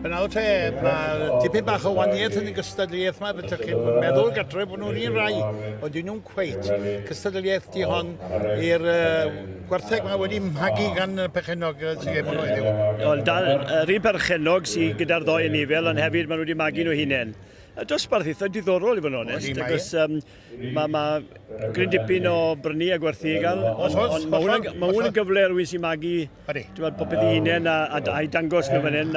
Nawr te, mae tipyn bach o waniaeth yn y gystadleuaeth yma, beth chi'n meddwl gytre bod nhw'n un rai, ond dyn nhw'n cweit. Cystadleuaeth di hon i'r gwartheg yma wedi magu gan y perchenog sy'n gen nhw heddiw. Ond yr un perchenog sydd gyda'r ddoi yn ifel, ond hefyd maen nhw wedi magu nhw hunain. Y dosbarth eitha diddorol i fod yn onest, achos mae gryn dipyn o brynu a gwerthu i gael, ond mae hwn yn gyfle rhywun sy'n magu popeth i hunain a dangos nhw fan hyn.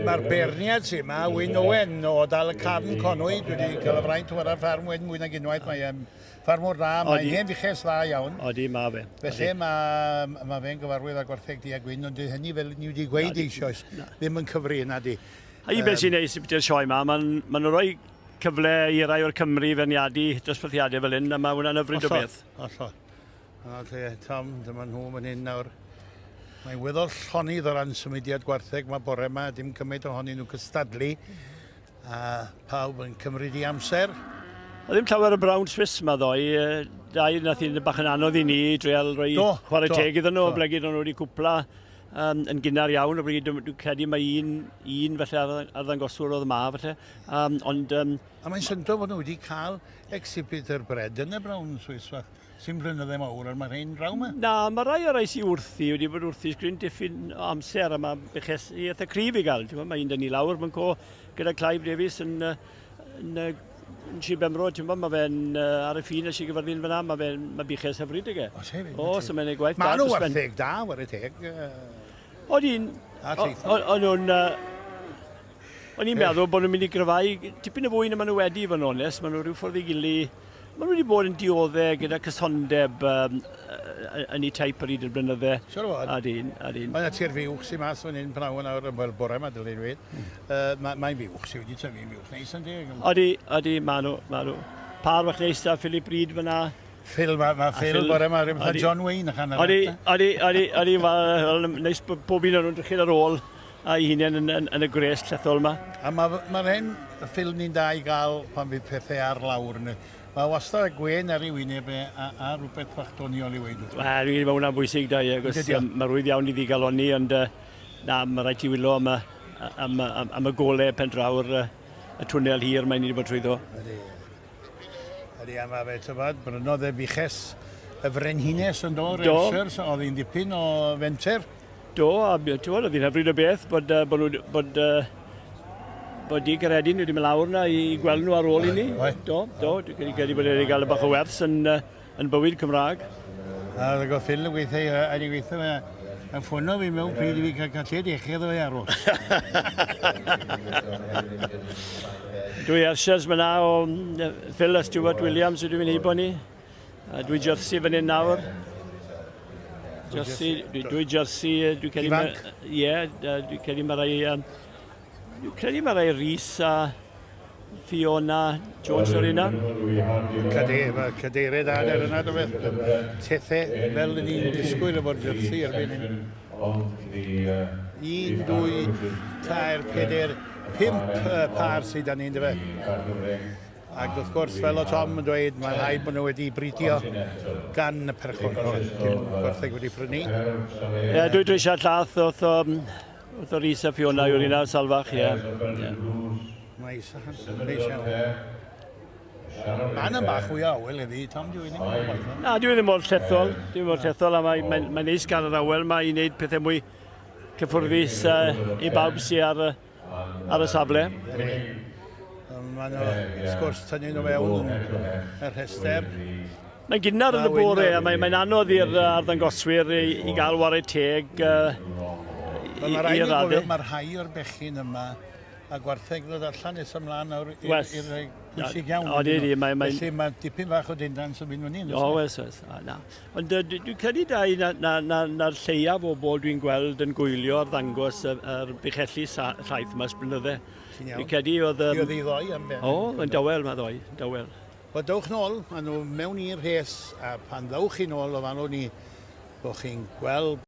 Mae'r berniad sy'n yma, Wyn Owen o dal y cafn Conwy, dwi wedi cael y fraint o ar y ffarm wedyn mwy nag unwaith, mae'n ffarm o'r dda, mae'n hen fiches dda iawn. Odi, mae fe. Felly mae fe'n gyfarwydd â gwartheg di a gwyn, ond hynny fel ni wedi gweud eisoes, ddim yn cyfri yna di. A un beth sy'n neis gyda'r sioe yma, maen nhw'n rhoi cyfle i rai o'r Cymru feirniadu dosbarthiadau fel hyn, a mae hwnna'n hyfryd o beth. Ollol. Tom, dyma nhw fan hyn nawr. Mae'n weddol llonydd o ran symudiad gwartheg, mae bore yma, dim cymaint ohonyn nhw cystadlu. A pawb yn cymryd i amser. A ddim llawer o Brown Swiss yma ddoi. Dau nath i'n bach yn anodd i ni, drial rhoi chwarae teg iddyn nhw, blegydd nhw wedi cwpla yn gynnar iawn, o bryd dwi'n credu mae un felly arddangoswr oedd yma felly. A mae'n syndod bod nhw wedi cael exhibit yr bred yn y Brown Swiss, sy'n brynyddau mawr, ar mae'r ein draw yma? Na, mae rai o rai sy'n wrthi, wedi bod wrthi sgryn diffyn o amser, a mae beches i eitha cryf i gael. Mae un dyn ni lawr, mae'n co gyda Clive Davies yn Sir Benfro, mae fe'n ar y ffin a Sir Gyfarddin fyna, mae biches hyfryd ag e. O, so mae'n ei gwaith da. Mae nhw wartheg da, war y teg. O'n i'n meddwl bod nhw'n mynd i gryfau tipyn o fwy na maen nhw wedi fan onest. Maen nhw rhyw ffordd i gili. Maen nhw wedi bod yn dioddau gyda cysondeb yn ei teip ar hyd y blynydde. Siwr o fod. Adyn. Mae'n tir fiwch sy'n mas fan hyn pnawn awr yn bore yma, dylai dweud. Mae'n fiwch sy'n wedi tyfu'n fiwch neis yn deg. Adi, maen nhw. Par fach neis da, Philip Reid fyna. Phil, mae Phil bore yma, rhywbeth a John Wayne yn hanner. Adi, neis bob un o'n nhw'n drychyd ar ôl a i hunain yn y gres llethol yma. A mae'r hyn ffilm ni'n da i gael pan fydd pethau ar lawr. Mae wastad y gwen ar ei wyneb a rhywbeth ffachdoniol i weid. Mae hwnna'n bwysig da, achos mae rwydd iawn i ddigaloni, ond mae rhaid i wylo am y golau pen draw'r y twnnel hir mae'n wedi bod trwyddo. Ydy, a mae fe tyfod, brynodd e biches y frenhines yn dod, Rensers, oedd hi'n dipyn o fenter. Do, a oedd hi'n hyfryd o beth bod di Garedin wedi mynd lawr yna i gweld nhw ar ôl i ni. Do, dwi'n credu bod wedi cael y bach o wers yn bywyd Cymraeg. A oedd Phil yn gweithio, yn ffwno fi mewn pryd i fi cael lle dechedd o fe ar ôl. Dwi Ersias fyna o Phil a Stuart Williams ydw i'n heibo ni. Dwi Jersey fan hyn nawr. Dwi Jersey, dwi'n credu mae rai Rhys a Fiona Jones o'r yna. Cadeired adar yna, do beth. Tethau fel yn ni'n disgwyl efo'r Jersey erbyn hyn. 1, 2, 3, 4, 5 par sydd â ni'n dyfa. Ac wrth gwrs, fel o Tom yn dweud, mae'n rhaid bod nhw wedi bridio gan y perchnog. Dim gwartheg wedi prynu. Dwi eisiau llath wrth o Rhys a Fiona yw'r un salfach, Mae eisiau. Mae'n bach fwy o awel iddi, Tom, dwi ddim yn gwaith. Na, dwi ddim mor llethol. A mae'n neis gan yr awel yma i wneud pethau mwy cyffwrddus i bawb sydd ar y safle. Mae'n sgwrs tynnu nhw fewn y rhestr. Mae'n gynnar yn y bore, a mae'n anodd i'r arddangoswyr i gael wario teg i'r radau. Mae'r rhai o'r bechyn yma a gwartheg ddod allan nes ymlaen nawr i'r pwysig iawn. Felly mae dipyn bach o dindans yn mynd nhw'n un. Oes. Ond dwi'n credu na'r lleiaf o bobl dwi'n gweld yn gwylio ar ddangos yr bichelli llaeth yma sblynyddau. Dwi'n credu oedd... Oedd i ddoi am beth. Yn dawel mae ddoi, dawel. Wel, dewch nôl, maen nhw mewn i'r rhes, a pan ddewch chi nôl o fan o'n ni, bod chi'n gweld